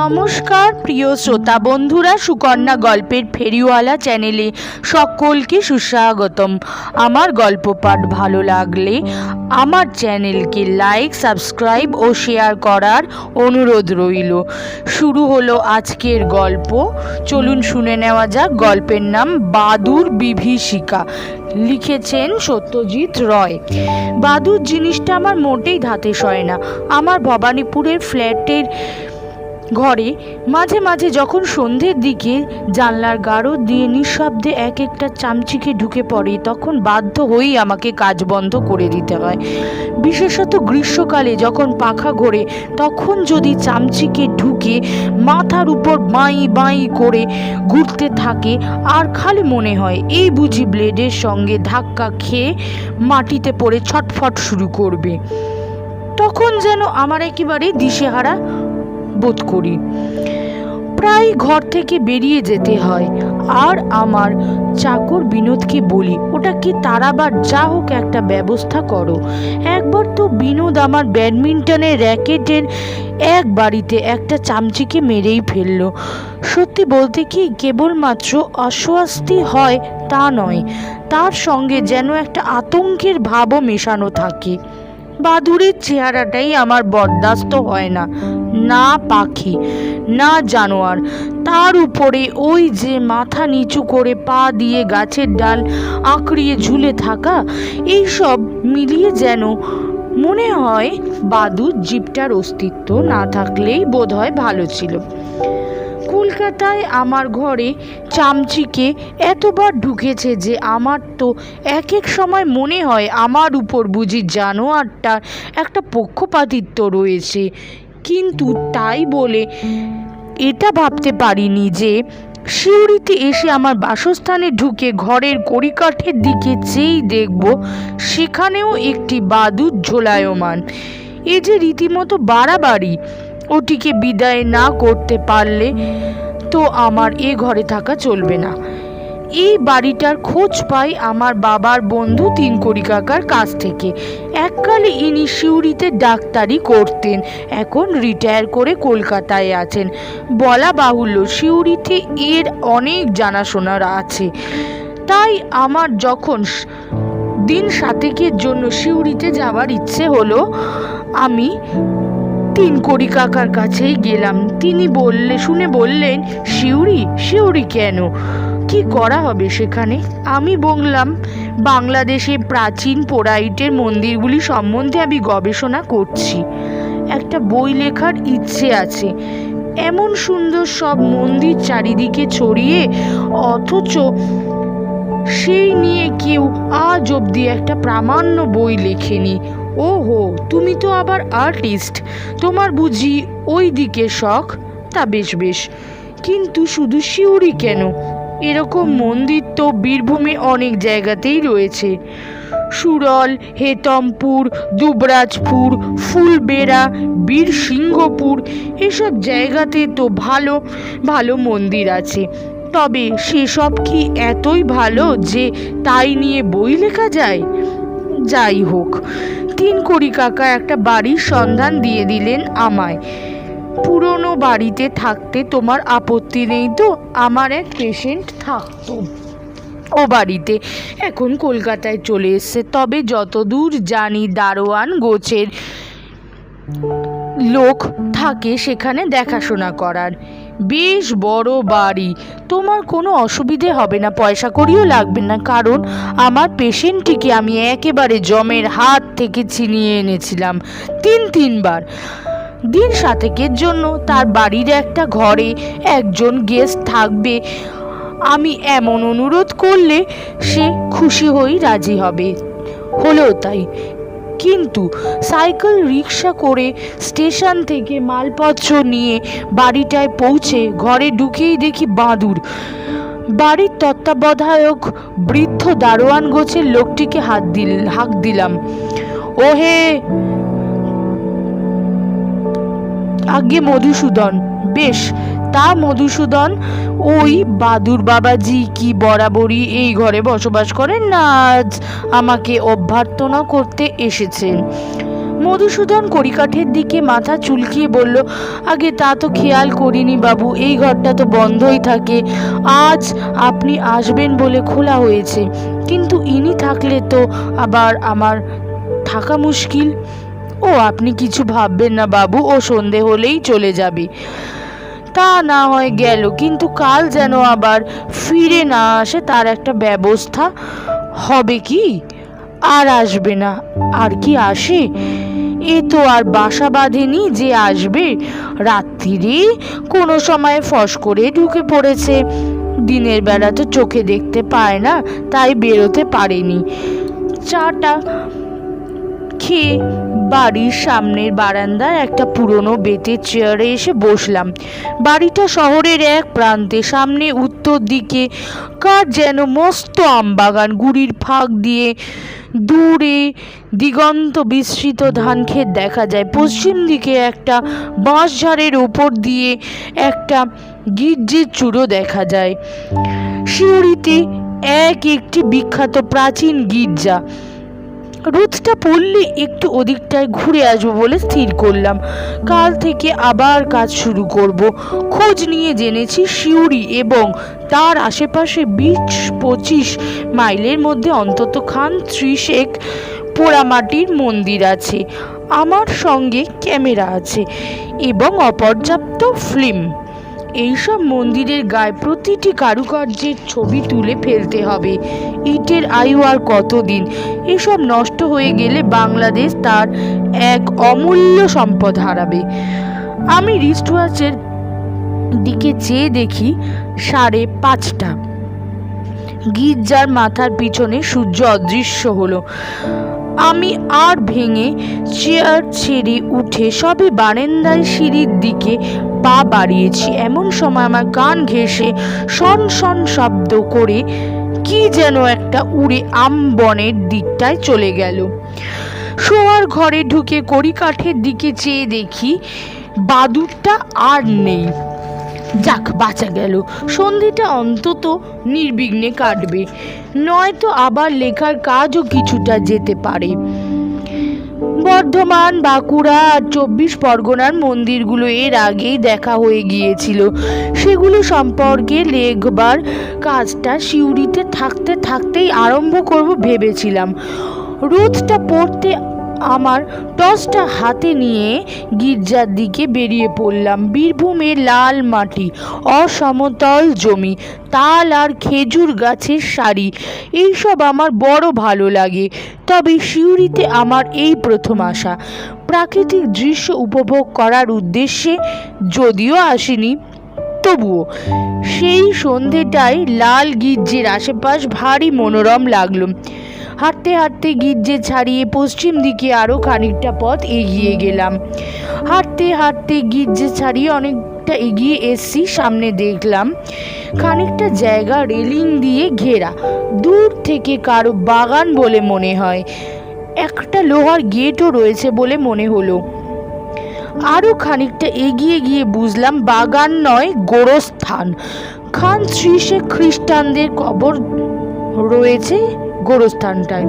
নমস্কার প্রিয় শ্রোতা বন্ধুরা, সুকন্যা গল্পের ফেরিওয়ালা চ্যানেলে সকলকে সুস্বাগতম। আমার গল্প পাঠ ভালো লাগলে আমার চ্যানেলকে লাইক, সাবস্ক্রাইব ও শেয়ার করার অনুরোধ রইল। শুরু হলো আজকের গল্প। চলুন শুনে নেওয়া যাক। গল্পের নাম বাদুর বিভীষিকা, লিখেছেন সত্যজিৎ রয়। বাদুর জিনিসটা আমার মোটেই ধাতে সয় না। আমার ভবানীপুরের ফ্ল্যাটের ঘরে মাঝে মাঝে যখন সন্ধ্যের দিকে জানলার গাঢ় দিয়ে নিঃশব্দে এক একটা চামচিকে ঢুকে পড়ে, তখন বাধ্য হয়েই আমাকে কাজ বন্ধ করে দিতে হয়। বিশেষত গ্রীষ্মকালে যখন পাখা ঘোরে, তখন যদি চামচিকে ঢুকে মাথার উপর বাঁই বাঁই করে ঘুরতে থাকে, আর খালি মনে হয় এই বুঝি ব্লেডের সঙ্গে ধাক্কা খেয়ে মাটিতে পড়ে ছটফট শুরু করবে। তখন যেন আমার একেবারে দিশেহারা বোধ করি। প্রায় ঘর থেকে বেরিয়ে যেতে হয়। আর আমার চাকর বিনোদকে বলি, ওটাকে তাড়াবার যা হোক একটা ব্যবস্থা করো। একবার তো বিনোদ আমার ব্যাডমিন্টনের র্যাকেটের এক বাড়িতে একটা চামচিকে মেরেই ফেললো। সত্যি বলতে কি, কেবলমাত্র অস্বস্তি হয় তা নয়, তার সঙ্গে যেন একটা আতঙ্কের ভাবও মেশানো থাকে। বাদুড়ের চেহারাটাই আমার বরদাস্ত হয় না। না পাখি, না জানোয়ার, তার উপরে ওই যে মাথা নিচু করে পা দিয়ে গাছের ডাল আঁকড়িয়ে ঝুলে থাকা, এইসব মিলিয়ে যেন মনে হয় বাদুর জীবটার অস্তিত্ব না থাকলেই বোধহয় ভালো ছিল। কলকাতায় আমার ঘরে চামচিকে এতবার ঢুকেছে যে আমার তো এক এক সময় মনে হয় আমার উপর বুঝি জানোয়ারটার একটা পক্ষপাতিত্ব রয়েছে। কিন্তু তাই বলে এটা ভাবতে পারিনি যে শিউরিতে এসে আমার বাসস্থানে ঢুকে ঘরের কড়িকাঠের দিকে চেয়েই দেখব সেখানেও একটি বাদুড় ঝোলায়মান। এ যে রীতিমতো বাড়াবাড়ি। ওটিকে বিদায় না করতে পারলে তো আমার এ ঘরে থাকা চলবে না। এই বাড়িটার খোঁজ পাই আমার বাবার বন্ধু তিনকড়ি কাকার কাছ থেকে। এককালে ইনি সিউড়িতে ডাক্তারি করতেন, এখন রিটায়ার করে কলকাতায় আছেন। বলা বাহুল্য, সিউড়িতে এর অনেক জানাশোনার আছে। তাই আমার যখন দিন সাতেকের জন্য সিউড়িতে যাওয়ার ইচ্ছে হলো, আমি তিনকড়ি কাকার কাছেই গেলাম। তিনি শুনে বললেন, সিউড়ি? সিউড়ি কেন? কি করা হবে সেখানে? আমি বললাম, বাংলাদেশে প্রাচীন পোড়াইটের মন্দিরগুলি সম্বন্ধে আমি গবেষণা করছি। একটা বই লেখার ইচ্ছে আছে। এমন সুন্দর সব মন্দির চারিদিকে ছড়িয়ে, অথচ সেই নিয়ে কেউ আজ অবধি একটা প্রামাণ্য বই লেখেনি। ওহো, তুমি তো আবার আর্টিস্ট, তোমার বুঝি ওই দিকে শখ? তা বেশ বেশ, কিন্তু শুধু সিউড়ি কেন? এরকম মন্দির তো বীরভূমে অনেক জায়গাতেই রয়েছে। সুরল, হেতমপুর, দুবরাজপুর, ফুলবেড়া, বীরসিংহপুর, এসব জায়গাতে তো ভালো ভালো মন্দির আছে। তবে সেসব কি এতই ভালো যে তাই নিয়ে বই লেখা যায়? যাই হোক, তিনকড়ি কাকা একটা বাড়ির সন্ধান দিয়ে দিলেন আমায়। পুরনো বাড়িতে থাকতে তোমার আপত্তি নেই তো? আমার এক পেশেন্ট থাকতো ও বাড়িতে, এখন কলকাতায় চলে এসছে। তবে যতদূর জানি দারোয়ান গোছের লোক থাকে সেখানে দেখাশোনা করার। বেশ বড় বাড়ি, তোমার কোনো অসুবিধে হবে না, পয়সা কড়িও লাগবে না। কারণ আমার পেশেন্টটিকে আমি একেবারে জমের হাত থেকে ছিনিয়ে এনেছিলাম তিনবার। দিন সাতেকের জন্য তার বাড়ির একটা ঘরে একজন গেস্ট থাকবে। আমি এমন অনুরোধ করলে সে খুশি হয়েই রাজি হবে। হলো তাই। কিন্তু সাইকেল রিক্সা করে স্টেশন থেকে মালপত্র নিয়ে বাড়িটায় পৌঁছে ঘরে ঢুকেই দেখি বাদুড়। বাড়ির তত্ত্বাবধায়ক বৃদ্ধ দারোয়ান গোছের লোকটিকে হাঁক দিলাম, ওহে আগে মধুসূদন। বেশ, তা মধুসূদন ওই বাদুর বাবাজি কি বরাবরই এই ঘরে বসবাস করেন, না আজ আমাকে অভ্যর্থনা করতে এসেছেন? মধুসূদন কড়িকাঠের দিকে মাথা চুলকিয়ে বলল, আগে তা তো খেয়াল করিনি বাবু, এই ঘরটা তো বন্ধই থাকে। আজ আপনি আসবেন বলে খোলা হয়েছে, কিন্তু ইনি থাকলে তো আবার আমার থাকা মুশকিল। ও আপনি কিছু ভাববেন না বাবু, ও সন্ধে হলেই চলে যাবে। তা না হয় গেল, কিন্তু কাল যেন আবার ফিরে না আসে তার একটা ব্যবস্থা হবে কি? আর আসবে না? আর কি আসে? এ তো আর বাসা বাঁধেনি যে আসবে। রাত্রিরে কোনো সময় ফস করে ঢুকে পড়েছে। দিনের বেলা তো চোখে দেখতে পায় না, তাই বেরোতে পারেনি। চাটা খেয়ে বাড়ির সামনের বারান্দায় একটা পুরনো বেতের চেয়ারে এসে বসলাম। বাড়িটা শহরের এক প্রান্তে, সামনে উত্তর দিকে কার যেন মস্ত আমবাগান, গুড়ির ফাঁক দিয়ে দূরে দিগন্ত বিস্তৃত ধানক্ষেত দেখা যায়। পশ্চিম দিকে একটা বাঁশঝাড়ের উপর দিয়ে একটা গির্জের চূড়ো দেখা যায়। সিউড়িতে একটি বিখ্যাত প্রাচীন গির্জা। রোদটা পড়লে একটু ওদিকটায় ঘুরে আসবো বলে স্থির করলাম। কাল থেকে আবার কাজ শুরু করব। খোঁজ নিয়ে জেনেছি সিউড়ি এবং তার আশেপাশে 20-25 মাইলের মধ্যে অন্তত খান 30 পোড়ামাটির মন্দির আছে। আমার সঙ্গে ক্যামেরা আছে এবং অপর্যাপ্ত ফিল্ম। এইসব মন্দিরের গায়ে প্রতিটি কারুকার্যের ছবি তুলে ফেলতে হবে। ইটের আয়ু আর কতদিন? এসব নষ্ট হয়ে গেলে বাংলাদেশ তার এক অমূল্য সম্পদ হারাবে। আমি রিস্টওয়াচের দিকে চেয়ে দেখি 5:30। গির্জার মাথার পিছনে সূর্য অদৃশ্য হলো। আমি আর ভেঙে চেয়ার ছেড়ে উঠে সবে বারান্দায় সিঁড়ির দিকে পা বাড়িয়েছি, এমন সময় আমার কান ঘেঁষে শন শন শব্দ করে কি যেন একটা উড়ে আমবনের দিকটায় চলে গেল। শোয়ার ঘরে ঢুকে কড়িকাঠের দিকে চেয়ে দেখি বাদুরটা আর নেই। যাক, বাঁচা গেল। সন্ধিটা অন্তত নির্বিঘ্নে কাটবে, নয়তো আবার লেখার কাজও কিছুটা যেতে পারে। বর্ধমান, বাঁকুড়া আর 24 পরগনার মন্দিরগুলো এর আগেই দেখা হয়ে গিয়েছিল। সেগুলো সম্পর্কে লেখবার কাজটা সিউড়িতে থাকতে থাকতেই আরম্ভ করব ভেবেছিলাম। রোদটা পড়তে আমার টর্চটা হাতে নিয়ে গির্জার দিকে বেরিয়ে পড়লাম। বীরভূমের লাল মাটি, অসমতল জমি, তাল আর খেজুর গাছের সারি, এইসব আমার বড় ভালো লাগে। তবে সিউড়িতে আমার এই প্রথম আসা। প্রাকৃতিক দৃশ্য উপভোগ করার উদ্দেশ্যে যদিও আসিনি, তবুও সেই সন্ধেটায় লাল গির্জের আশেপাশ ভারী মনোরম লাগলো। হাঁটতে হাঁটতে গির্জে ছাড়িয়ে পশ্চিম দিকে আরও খানিকটা পথ এগিয়ে গেলাম। হাঁটতে হাঁটতে গির্জে ছাড়িয়ে অনেকটা এগিয়ে এসছি। সামনে দেখলাম খানিকটা জায়গা রেলিং দিয়ে ঘেরা। দূর থেকে কারো বাগান বলে মনে হয়। একটা লোহার গেটও রয়েছে বলে মনে হলো। আরও খানিকটা এগিয়ে গিয়ে বুঝলাম বাগান নয়, গোরস্থান। খান 30 খ্রিস্টানদের কবর রয়েছে গোরস্থানটায়।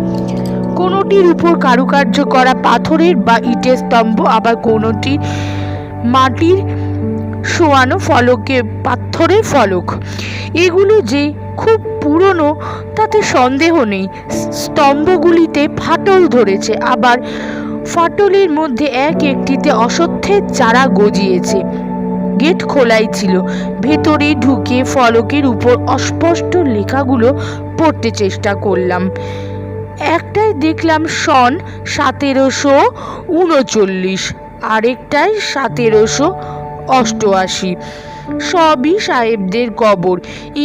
কোনোটির উপর কারুকার্য করা পাথরের বা ইটের স্তম্ভ, আবার কোনোটি মাটির শোয়ানো ফলকে পাথরের ফলক। এগুলো যে খুব পুরনো তাতে সন্দেহ নেই। স্তম্ভগুলিতে ফাটল ধরেছে, আবার ফাটলের মধ্যে একটিতে অশ্বত্থের চারা গজিয়েছে। গেট খোলাই ছিল। ভেতরে ঢুকে ফলকের উপর অস্পষ্ট লেখাগুলো পড়তে চেষ্টা করলাম। একটাই দেখলাম সন 1739, আরেকটায় 1788। সবই সাহেবদের কবর।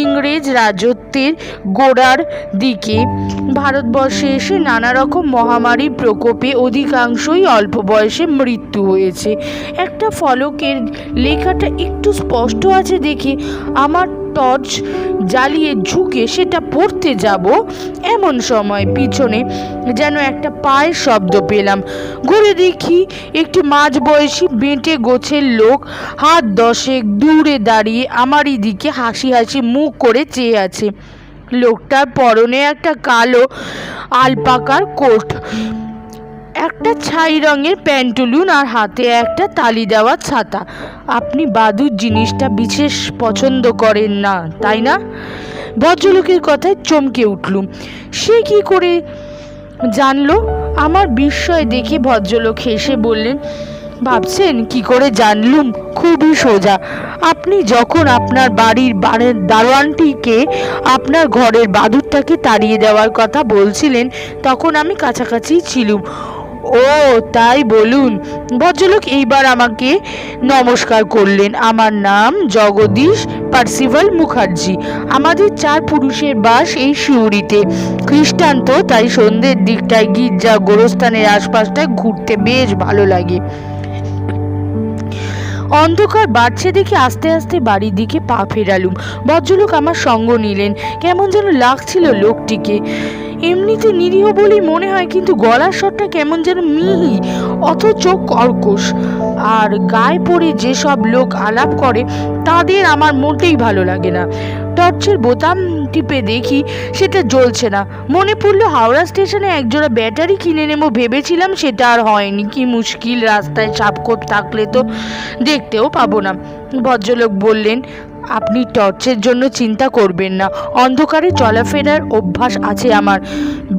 ইংরেজ রাজত্বের গোড়ার দিকে ভারতবর্ষে এসে নানা রকম মহামারীর প্রকোপে অধিকাংশই অল্প বয়সে মৃত্যু হয়েছে। একটা ফলকের লেখাটা একটু স্পষ্ট আছে দেখে আমার টর্চ জ্বালিয়ে ঝুঁকে সেটা পড়তে যাব, এমন সময় পিছনে যেন একটা পায়ের শব্দ পেলাম। ঘুরে দেখি একটি মাঝবয়সী বেঁটে গোছের লোক হাত 10 দূরে দাঁড়িয়ে আমারই দিকে হাসি হাসি মুখ করে চেয়ে আছে। লোকটার পরনে একটা কালো আলপাকার কোট, একটা ছাই রঙের প্যান্টুলুন আর হাতে একটা তালি দেওয়া ছাতা। আপনি বাদুর জিনিসটা বিশেষ পছন্দ করেন না, তাই না? ভদ্রলোকের কথায় চমকে উঠলুম। সে কি করে জানলো? আমার বিস্ময় দেখে ভদ্রলোক হেসে বললেন, ভাবছেন কি করে জানলুম? খুবই সোজা। আপনি যখন আপনার বাড়ির দারোয়ানটিকে আপনার ঘরের বাদুরটাকে তাড়িয়ে দেওয়ার কথা বলছিলেন, তখন আমি কাছাকাছি ছিলুম। ও তাই বলুন। ভদ্রলোক এইবার আমাকে নমস্কার করলেন। আমার নাম জগদীশ পার্সিভাল মুখার্জি। আমাদের 4 পুরুষের বাস এই সিউড়িতে। খ্রিস্টান তো, তাই সন্ধ্যের দিকটায় গির্জা গোরস্থানের আশপাশটায় ঘুরতে বেশ ভালো লাগে। অন্ধকার বাড়ছে দেখে আস্তে আস্তে বাড়ির দিকে পা ফেরালুম। ভদ্রলোক আমার সঙ্গ নিলেন। কেমন যেন লাগছিল লোকটিকে। এমনিতে নিরীহ বলেই মনে হয়, কিন্তু গলার স্বরটা কেমন যেন মিহি, অথচ কর্কশ। আর গায়ে পড়ে যেসব লোক আলাপ করে তাদের আমার মোটেই ভালো লাগে না। টর্চের বোতাম টিপে দেখি সেটা জ্বলছে না। মনে পড়লো হাওড়া স্টেশনে একজোড়া ব্যাটারি কিনে নেবো ভেবেছিলাম, সেটা আর হয়নি। কি মুশকিল, রাস্তায় সাপখোপ থাকলে তো দেখতেও পাবো না। ভদ্রলোক বললেন, আপনি টর্চের জন্য চিন্তা করবেন না। অন্ধকারে চলাফেরার অভ্যাস আছে আমার,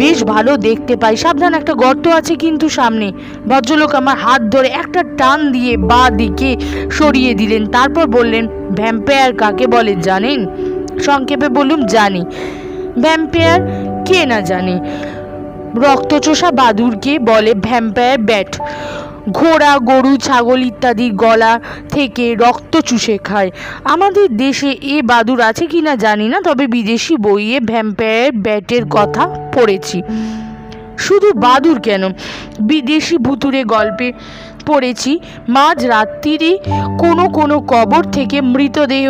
বেশ ভালো দেখতে পাই। সাবধান, একটা গর্ত আছে কিন্তু সামনে। ভদ্রলোক আমার হাত ধরে একটা টান দিয়ে বাঁ দিকে সরিয়ে দিলেন। তারপর বললেন, ভ্যাম্পায়ার কাকে বলে জানেন? সংক্ষেপে বললুম, জানি। ভ্যাম্পায়ার কে না জানে? রক্তচোষা বাদুরকে বলে ভ্যাম্পায়ার ব্যাট। ঘোড়া, গরু, ছাগল ইত্যাদির গলা থেকে রক্ত চুষে খায়। আমাদের দেশে এ বাদুর আছে কিনা জানি না, তবে বিদেশি বইয়ে ভ্যাম্পায়ার ব্যাটের কথা পড়েছি। শুধু বাদুর কেন, বিদেশি ভুতুড়ে গল্পে পড়েছি মাঝ রাত্রিরে কোনো কবর থেকে মৃতদেহ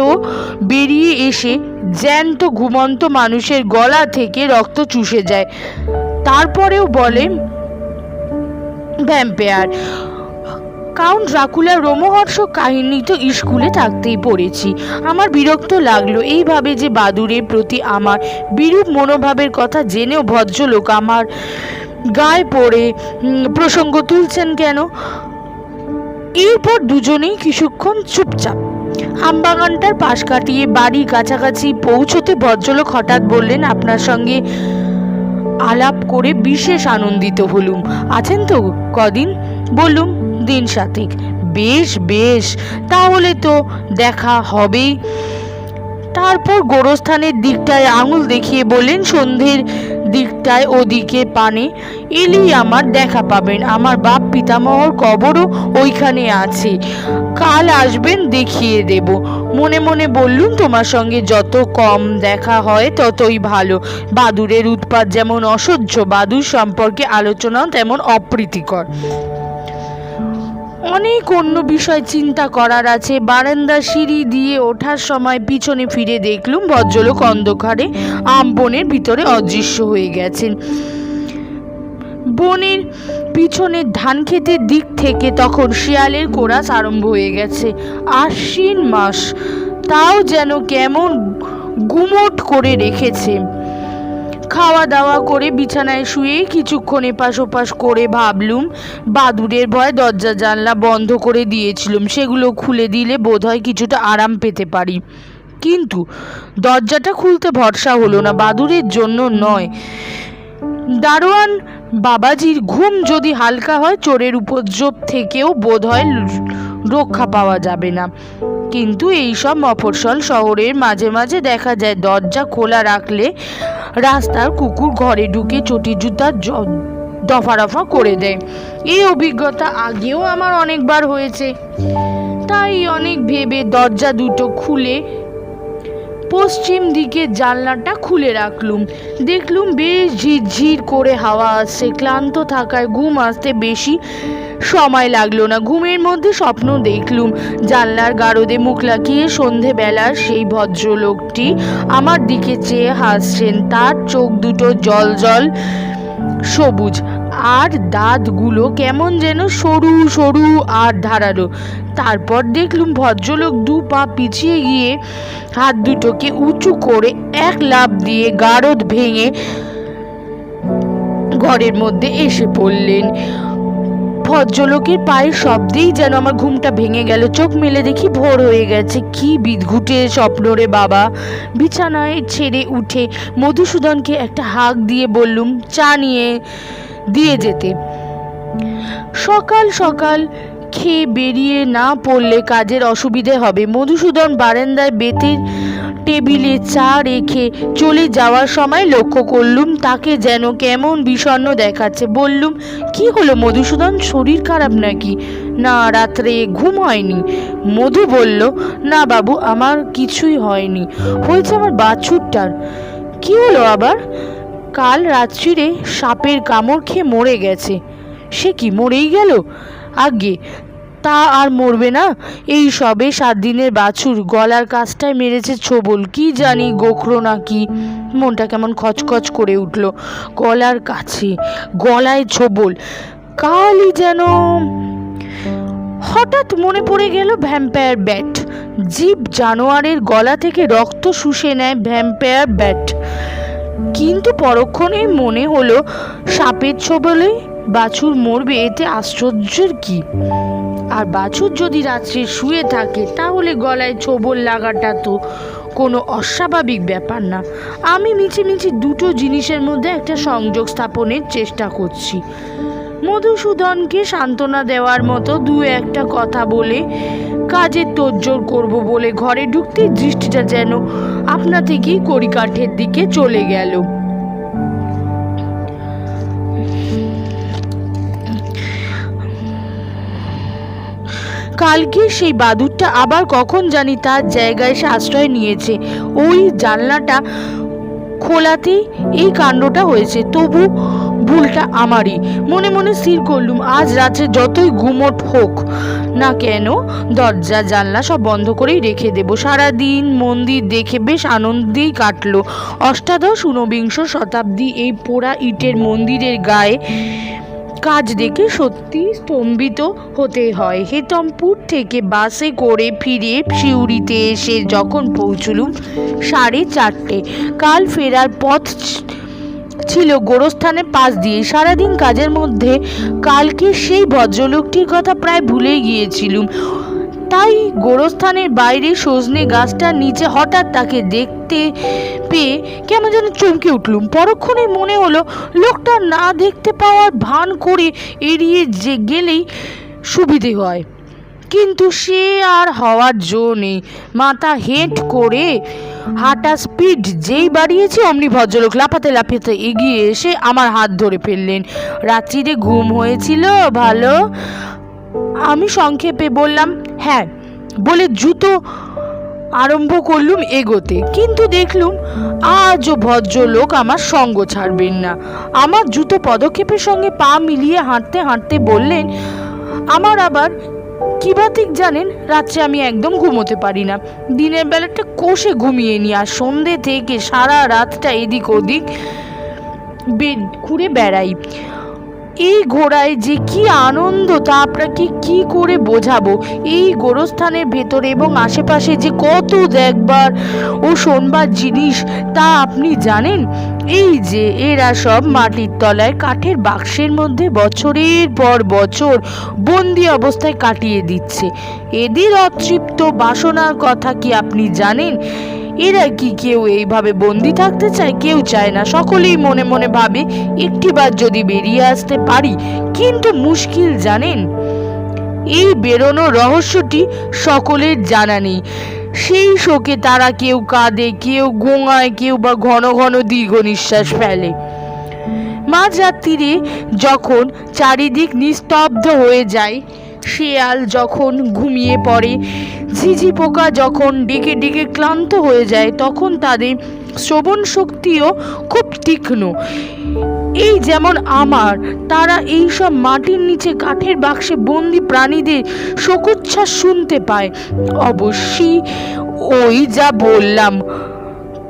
বেরিয়ে এসে জ্যান্ত ঘুমন্ত মানুষের গলা থেকে রক্ত চুষে যায়। তারপরেও বলে ভ্যাম্পায়ার। কাউন্ট ড্রাকুলার রোমহর্ষক কাহিনী তো স্কুলে থাকতেই পড়েছি। আমার বিরক্ত লাগলো এইভাবে যে বাদুরের প্রতি আমার বিরূপ মনোভাবের কথা জেনেও ভদ্রলোক আমার গায়ে পড়ে প্রসঙ্গ তুলছেন কেন? এরপর দুজনেই কিছুক্ষণ চুপচাপ। আমবাগানটার পাশ কাটিয়ে বাড়ির কাছাকাছি পৌঁছতে ভদ্রলোক হঠাৎ বললেন, আপনার সঙ্গে আলাপ করে বিশেষ আনন্দিত হলুম। আছেন তো কদিন? বললুম, দিন 7। বেশ বেশ, তাহলে তো দেখা হবেই। তারপর গোরস্থানের দিকটায় আঙুল দেখিয়ে বললেন, সন্ধ্যের দিকটায় ওদিকে পানে এলেই আমার দেখা পাবেন। আমার বাপ পিতামহর কবরও ওইখানে আছে। কাল আসবেন, দেখিয়ে দেব। মনে মনে বললুম, তোমার সঙ্গে যত কম দেখা হয় ততই ভালো। বাদুরের উৎপাত যেমন অসহ্য, বাদুর সম্পর্কে আলোচনাও তেমন অপ্রীতিকর। অনেক অন্য বিষয় চিন্তা করার আছে। বারান্দা সিঁড়ি দিয়ে ওঠার সময় পিছনে ফিরে দেখলুম ভদ্রলোক অন্ধকারে আম বনের ভিতরে অদৃশ্য হয়ে গেছেন। বনের পিছনের ধান ক্ষেতের দিক থেকে তখন শিয়ালের কোরাস আরম্ভ হয়ে গেছে। আশ্বিন মাস, তাও যেন কেমন গুমোট করে রেখেছে। খাওয়া দাওয়া করে বিছানায় শুয়ে কিছুক্ষণ এপাশ ওপাশ করে ভাবলুম, বাদুড়ের ভয়ে দরজা জানলা বন্ধ করে দিয়েছিলুম, সেগুলো খুলে দিলে বোধহয় কিছুটা আরাম পেতে পারি। কিন্তু দরজাটা খুলতে ভরসা হলো না, বাদুড়ের জন্য নয়। দারোয়ান বাবাজির ঘুম যদি হালকা হয়, চোরের উপদ্রব থেকেও বোধহয় রক্ষা পাওয়া যাবে না। কিন্তু এইসব মফস্বল শহরের মাঝে মাঝে দেখা যায়, দরজা খোলা রাখলে রাস্তার কুকুর ঘরে ঢুকে চটি জুতা দফা রফা করে দেয়। এই অভিজ্ঞতা আগেও আমার অনেকবার হয়েছে। তাই অনেক ভেবে দরজা দুটো খুলে পশ্চিম দিকে জানলাটা খুলে রাখলুম। দেখলুম বেশ ঝিরঝির করে হাওয়া আসছে। ক্লান্ত থাকায় ঘুম আসতে বেশি সময় লাগলো না। ঘুমের মধ্যে স্বপ্ন দেখলুম, জানলার গারদে মুখ লাগিয়ে সন্ধেবেলার সেই ভদ্রলোকটি আমার দিকে চেয়ে হাসছেন। তার চোখ দুটো জল জল সবুজ, আর দাঁতগুলো কেমন যেন সরু সরু আর ধারালো। তারপর দেখলুম ভদ্রলোক 2 পা পিছিয়ে গিয়ে হাত দুটোকে উঁচু করে এক লাফ দিয়ে গারদ ভেঙে ঘরের মধ্যে এসে পড়লেন। ভদ্রলোকের পায়ের শব্দেই যেন আমার ঘুমটা ভেঙে গেল। চোখ মেলে দেখি ভোর হয়ে গেছে। কি বিদঘুটে স্বপ্ন রে বাবা। বিছানায় ছেড়ে উঠে মধুসূদনকে একটা হাঁক দিয়ে বললুম চা নিয়ে দিয়ে যেতে। সকাল সকাল খেয়ে বেরিয়ে না পড়লে কাজের অসুবিধে হবে। মধুসূদন বারান্দায় বেতের টেবিলে চা রেখে চলে যাওয়ার সময় লক্ষ্য করলুম তাকে যেন কেমন বিষণ্ণ দেখাচ্ছে। বললুম কি হলো মধুসূদন, শরীর খারাপ নাকি? না, রাত্রে ঘুম হয়নি। মধু বলল না বাবু, আমার কিছুই হয়নি, হয়েছে আমার বাছুরটার। কি হলো আবার? কাল রাত্রিরে সাপের কামড় খেয়ে মরে গেছে। সে কি, মরেই গেল? আগে তা আর মরবে না? এই সবে 7 দিনের বাছুর, গলার কাছটায় মেরেছে ছোবল, কি জানি গোখরো নাকি। মনটা কেমন খচখচ করে উঠল। গলার কাছে, গলায় ছোবল, কালই যেন। হঠাৎ মনে পড়ে গেল ভ্যাম্পায়ার ব্যাট। জীব জানোয়ারের গলা থেকে রক্ত শুষে নেয় ভ্যাম্পায়ার ব্যাট। কিন্তু পরক্ষণেই মনে হলো সাপের ছোবলে বাছুর মরবে, এতে আশ্চর্যের কি? আর বাছুর যদি রাত্রে শুয়ে থাকে তাহলে গলায় ছোবল লাগাটা তো কোনো অস্বাভাবিক ব্যাপার না। আমি মিছিমিছি দুটো জিনিসের মধ্যে একটা সংযোগ স্থাপনের চেষ্টা করছি। মধুসূদনকে সান্ত্বনা দেওয়ার মতো দু একটা কথা বলে কাজের তোড়জোড় করব বলে ঘরে ঢুকতেই দৃষ্টিটা যেন আপনা থেকেই কড়িকাঠের দিকে চলে গেল। কালকে সেই বাদুড়টা আবার কখন জানি তার জায়গায় এসে আশ্রয় নিয়েছে। ওই জানলাটা খোলাতেই এই কাণ্ডটা হয়েছে। তবু ভুলটা আমারই। মনে মনে স্থির করলুম আজ রাত্রে যতই গুমোট হোক না কেন দরজা জানলা সব বন্ধ করেই রেখে দেব। সারাদিন মন্দির দেখে বেশ আনন্দেই কাটলো। অষ্টাদশ ঊনবিংশ শতাব্দী এই পোড়া ইটের মন্দিরের গায়ে কাজ দেখে সত্যি স্তম্ভিত হতে হয়। হেতমপুর থেকে বাসে করে ফিরে সিউড়িতে এসে যখন পৌঁছলুম 4:30। কাল ফেরার পথ ছিল গোরস্থানের পাশ দিয়ে। সারাদিন কাজের মধ্যে কালকে সেই ভদ্রলোকটির কথা প্রায় ভুলেই গিয়েছিলুম। তাই গোরস্থানের বাইরে সজনে গাছটার নিচে হঠাৎ তাকে দেখতে পেয়ে কেমন যেন চমকে উঠলুম। পরক্ষণে মনে হলো লোকটা না দেখতে পাওয়ার ভান করে এড়িয়ে গেলেই সুবিধে হয়, কিন্তু সে আর হওয়ার জো নেই। মাথা হেঁট করে হাঁটা স্পিড যেই বাড়িয়েছে অমনি ভদ্রলোক লাফাতে লাফাতে এগিয়ে এসে আমার হাত ধরে ফেললেন। রাত্রিরে ঘুম হয়েছিল ভালো? আমি সংক্ষেপে বললাম হ্যাঁ বলে জুতো আরম্ভ করলুম এগোতে। কিন্তু দেখলুম আজও ভদ্রলোক আমার সঙ্গ ছাড়বেন না। আমার জুতো পদক্ষেপের সঙ্গে পা মিলিয়ে হাঁটতে হাঁটতে বললেন আমার আবার কিবাতিক জানেন, রাত্রে আমি একদম ঘুমোতে পারি না। দিনের বেলাটা কষে ঘুমিয়ে নি, আর সন্ধ্যে থেকে সারা রাতটা এদিক ওদিক ঘুরে বেড়াই। এই ঘোড়ায় যে কি আনন্দ তা আপনাকে কি করে বোঝাবো। এই গোরস্থানের ভেতরে এবং আশেপাশে যে কত দেখবার ও শোনবার জিনিস তা আপনি জানেন? এই যে এরা সব মাটির তলায় কাঠের বাক্সের মধ্যে বছরের পর বছর বন্দি অবস্থায় কাটিয়ে দিচ্ছে। এদের অতৃপ্ত বাসনার কথা কি আপনি জানেন? এরা কি কেউ এইভাবে বন্দি থাকতে চায়? কেউ চায় না। সকলেই মনে মনে ভাবে একটিবার যদি বেরিয়ে আসতে পারি, কিন্তু মুশকিল জানেন। এই বেরোনোর রহস্যটি সকলের জানা নেই। সেই শোকে তারা কেউ কাঁদে, কেউ গোঙায়, কেউ বা ঘন ঘন দীর্ঘ নিঃশ্বাস ফেলে। মাঝরাত্রিরে যখন চারিদিক নিস্তব্ধ হয়ে যায়, শেয়াল যখন ঘুমিয়ে পড়ে, ঝিঝি পোকা যখন ডেকে ডেকে ক্লান্ত হয়ে যায়, তখন তাদের শ্রবণ শক্তিও খুব তীক্ষ্ণ। এই যেমন আমার, তারা এই সব মাটির নিচে কাঠের বাক্সে বন্দি প্রাণীদের শোকোচ্ছ্বাস শুনতে পায়। অবশ্যই ওই যা বললাম,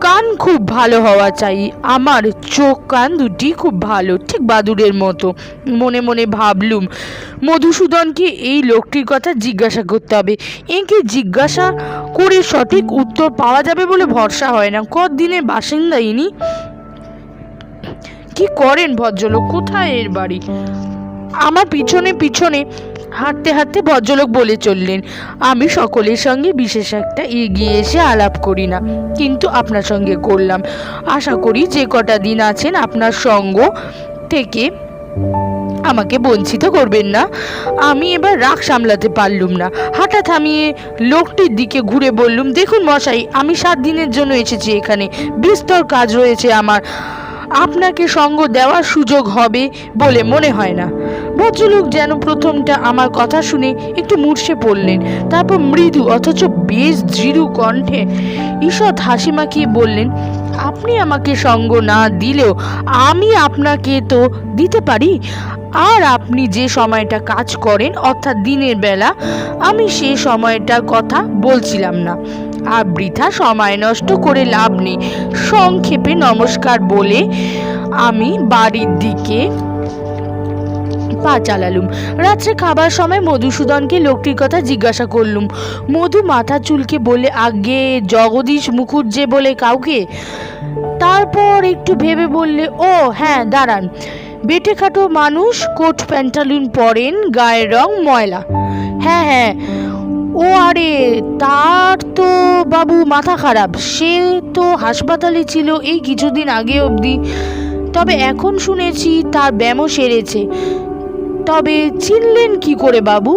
কান খুব ভালো হওয়া চাই। আমার চোখ কান দুটি খুব ভালো, ঠিক বাদুড়ের মতো। মনে মনে ভাবলুম মধুসূদনকে এই লোকটির কথা জিজ্ঞাসা করতে হবে। একে জিজ্ঞাসা করে সঠিক উত্তর পাওয়া যাবে বলে ভরসা হয় না। কতদিনের বাসিন্দা ইনি? কি করেন ভদ্রলোক? কোথায় এর বাড়ি? আমার পিছনে পিছনে হাঁটতে হাঁটতে ভদ্রলোক বলে চললেন, আমি সকলের সঙ্গে বিশেষ একটা এগিয়ে এসে আলাপ করি না, কিন্তু আপনার সঙ্গে করলাম। আশা করি যে কটা দিন আছেন আপনার সঙ্গ থেকে আমাকে বঞ্চিত করবেন না। আমি এবার রাগ সামলাতে পারলুম না, হাঁটা থামিয়ে লোকটির দিকে ঘুরে বললুম, দেখুন মশাই, আমি 7 দিনের জন্য এসেছি এখানে, বিস্তর কাজ রয়েছে আমার, আপনাকে সঙ্গ দেওয়ার সুযোগ হবে বলে মনে হয় না। ভদ্রলোক যেন প্রথমটা আমার কথা শুনে একটু মূর্ছে পড়লেন, তারপর মৃদু অথচ বেশ দৃঢ় কণ্ঠে ঈষৎ হাসি মাখিয়ে বললেন, আপনি আমাকে সঙ্গ না দিলেও আমি আপনাকে তো দিতে পারি। আর আপনি যে সময়টা কাজ করেন অর্থাৎ দিনের বেলা, আমি সে সময়টার কথা বলছিলাম না। আর বৃথা সময় নষ্ট করে লাভ নেই। সংক্ষেপে নমস্কার বলে আমি বাড়ির দিকে পা চালালুম। রাত্রে খাবার সময় মধুসূদনকে লোকটির কথা জিজ্ঞাসা করলুম। মধু মাথা চুলকে বলে, আগে জগদীশ মুখুজ্জে বলে কাউকে। তারপর একটু ভেবে বললে, ও হ্যাঁ, দাঁড়ান, বেটে খাটো মানুষ, কোট প্যান্টালুন পরেন, গায়ের রং ময়লা। হ্যাঁ হ্যাঁ, ও আরে তার তো বাবু মাথা খারাপ, সে তো হাসপাতালে ছিল এই কিছুদিন আগে অবধি, তবে এখন শুনেছি তার ব্যামো সেরেছে। তবে চিনলেন কি করে বাবু?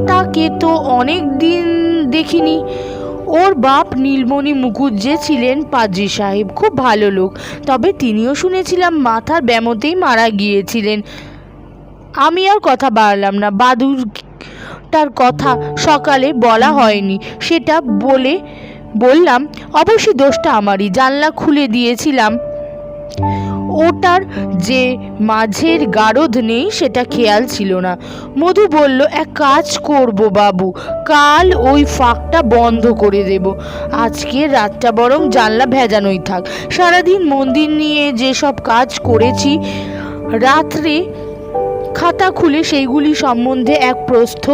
তাকে তো অনেক দিন দেখিনি। ওর বাপ নীলমণি মুখুজ্জে ছিলেন পাদ্রী সাহেব, খুব ভালো লোক, তবে তিনিও শুনেছিলাম মাথার ব্যামোতেই মারা গিয়েছিলেন। আমি আর কথা বাড়ালাম না। বাদুরটার কথা সকালে বলা হয়নি, সেটা বললাম, অবশ্যই দোষটা আমারই, জানলা খুলে দিয়েছিলাম, ওটার যে মাঝের গারদ নেই সেটা খেয়াল ছিল না। মধু বলল, এক কাজ করব বাবু, কাল ওই ফাঁকটা বন্ধ করে দেব, আজকে রাতটা বরং জানলা ভেজানোই থাক। সারাদিন মন্দির নিয়ে যেসব কাজ করেছি, রাত্রে খাতা খুলে সেইগুলি সম্বন্ধে এক প্রস্থ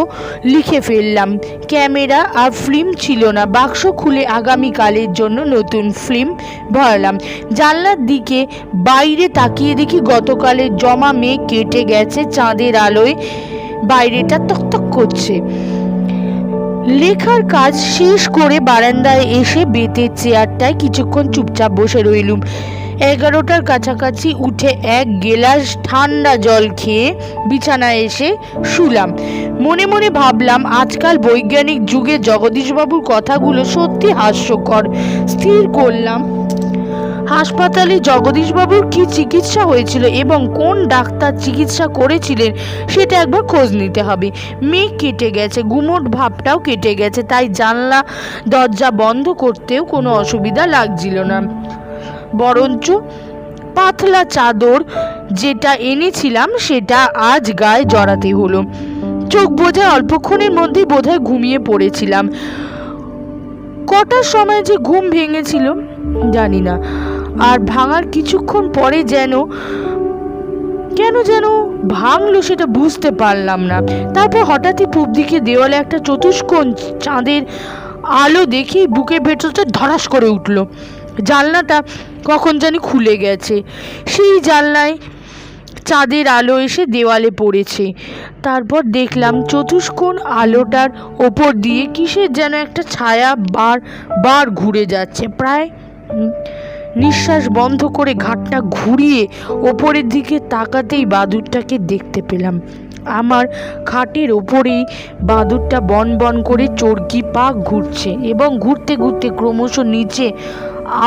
লিখে ফেললাম। ক্যামেরা আর ফিল্ম ছিল না, বাক্স খুলে আগামীকালের জন্য নতুন ফিল্ম ভরালাম। জানলার দিকে বাইরে তাকিয়ে দেখি গতকালের জমা মেঘ কেটে গেছে, চাঁদের আলোয় বাইরেটা তকতক করছে। লেখার কাজ শেষ করে বারান্দায় এসে বেতের চেয়ারটায় কিছুক্ষণ চুপচাপ বসে রইলুম। 11টার কাছাকাছি উঠে এক গেলাস ঠান্ডা জল খেয়ে বিছানায় এসে শুলাম। মনে মনে ভাবলাম, আজকাল বৈজ্ঞানিক যুগে জগদীশবাবুর কথাগুলো সত্যি হাস্যকর। স্থির করলাম, হাসপাতালে জগদীশবাবুর কি চিকিৎসা হয়েছিল এবং কোন ডাক্তার চিকিৎসা করেছিলেন সেটা একবার খোঁজ নিতে হবে। মেঘ কেটে গেছে, গুমোট ভাবটাও কেটে গেছে, তাই জানলা দরজা বন্ধ করতেও কোনো অসুবিধা লাগছিল না। বরঞ্চ পাতলা চাদর যেটা এনেছিলাম সেটা আজ গায়ে জড়াতে হলো। চোখ বোঝা অল্পক্ষণের মধ্যেই বোধহয় ঘুমিয়ে পড়েছিলাম। কটার সময় যে ঘুম ভেঙেছিল জানি না, আর ভাঙার কিছুক্ষণ পরে কেন যেন ভাঙলো সেটা বুঝতে পারলাম না। তারপর হঠাৎই পূব দিকে দেওয়ালে একটা চতুষ্কোণ চাঁদের আলো দেখেই বুকের ভেতরটা ধড়াস করে উঠল। জানলাটা কখন জানি খুলে গেছে, সেই জানলায় চাঁদের আলো এসে দেওয়ালে পড়েছে। তারপর দেখলাম চতুষ্কোণ আলোটার ওপর দিয়ে কিসের যেন একটা ছায়া বার ঘুরে যাচ্ছে। প্রায় নিঃশ্বাস বন্ধ করে ঘাটটা ঘুরিয়ে ওপরের দিকে তাকাতেই বাদুরটাকে দেখতে পেলাম। আমার খাটের ওপরেই বাদুরটা বন বন করে চরকি পাক ঘুরছে এবং ঘুরতে ঘুরতে ক্রমশ নিচে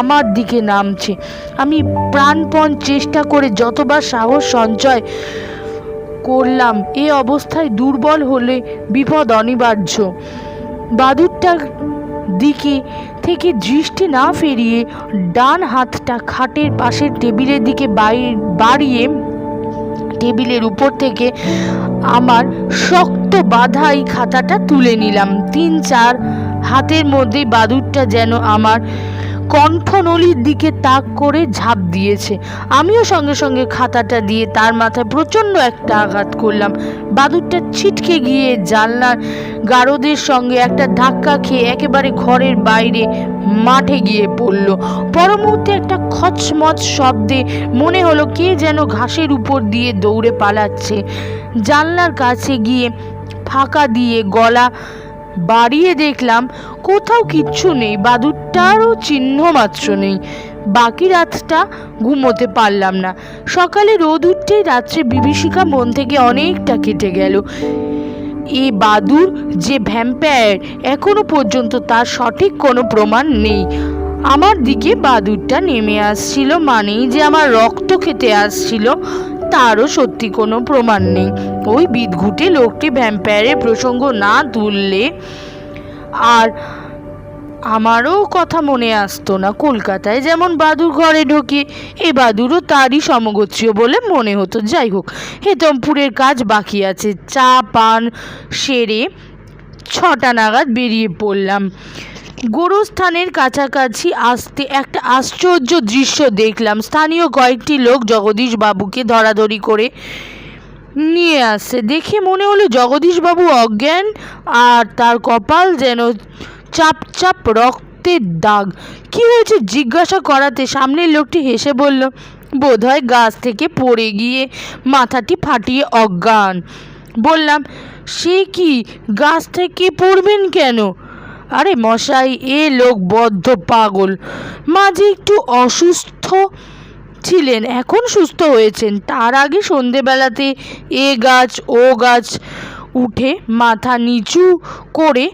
আমার দিকে নামছে। আমি প্রাণপণ চেষ্টা করে যতবার সাহস সঞ্চয় করলাম, এ অবস্থায় দুর্বল হলে বিপদ অনিবার্য। বাদুরটার দিকে থেকে দৃষ্টি না ফেরিয়ে ডান হাতটা খাটের পাশের টেবিলের দিকে বাড়িয়ে টেবিলের উপর থেকে আমার শক্ত বাঁধাই খাতাটা তুলে নিলাম। 3-4 হাতের মধ্যেই বাদুরটা যেন আমার কণ্ঠনলীর দিকে তাক করে ঝাঁপ দিয়েছে। আমিও সঙ্গে সঙ্গে খাতাটা দিয়ে তার মাথায় প্রচণ্ড একটা আঘাত করলাম। বাদুরটা ছিটকে গিয়ে জানলার গারদের সঙ্গে একটা ধাক্কা খেয়ে একেবারে ঘরের বাইরে মাঠে গিয়ে পড়ল। পর মুহূর্তে একটা খচমচ শব্দে মনে হলো কে যেন ঘাসের উপর দিয়ে দৌড়ে পালাচ্ছে। জানলার কাছে গিয়ে ফাঁকা দিয়ে গলা বাড়িয়ে দেখলাম কোথাও কিচ্ছু নেই, বাদুরটারও চিহ্ন মাত্র নেই। বাকি রাতটা ঘুমোতে পারলাম না। সকালে রোদ উঠতেই রাত্রে বিভীষিকা মন থেকে অনেকটা কেটে গেল। এ বাদুর যে ভ্যাম্পায়ার এখনো পর্যন্ত তার সঠিক কোনো প্রমাণ নেই। আমার দিকে বাদুরটা নেমে আসছিল মানেই যে আমার রক্ত খেতে আসছিল তারও সত্যি কোনো প্রমাণ নেই। ওই বিদঘুটে লোকটি ভ্যাম্পায়ারের প্রসঙ্গ না তুললে আর আমারও কথা মনে আসতো না। কলকাতায় যেমন বাদুর ঘরে ঢোকে, এ বাদুরও তারই সমগোত্রীয় বলে মনে হতো। যাই হোক, হেতমপুরের কাজ বাকি আছে। চা পান সেরে 6টা নাগাদ বেরিয়ে পড়লাম। গোরস্থানের কাছাকাছি আসতে একটা আশ্চর্য দৃশ্য দেখলাম। স্থানীয় কয়েকটি লোক জগদীশ বাবুকে ধরাধরি করে নিয়ে আসছে। দেখে মনে হলো জগদীশ বাবু অজ্ঞান, আর তার কপাল যেন চাপ চাপ রক্তের দাগ। কি হয়েছে জিজ্ঞাসা করাতে সামনের লোকটি হেসে বলল, বোধহয় গাছ থেকে পড়ে গিয়ে মাথাটি ফাটিয়ে অজ্ঞান। বললাম, সে কি, গাছ থেকে পড়বেন কেন? আরে মশাই, এ লোক বদ্ধ পাগল। মাঝে একটু অসুস্থ ছিলেন, এখন সুস্থ হয়েছেন। তার আগে সন্ধেবেলাতে এ গাছ ও গাছ উঠে মাথা নিচু করে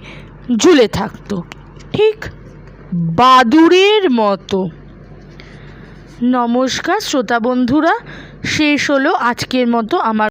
ঝুলে থাকতো, ঠিক বাদুড়ের মতো। নমস্কার শ্রোতা বন্ধুরা, শেষ হলো আজকের মতো আমার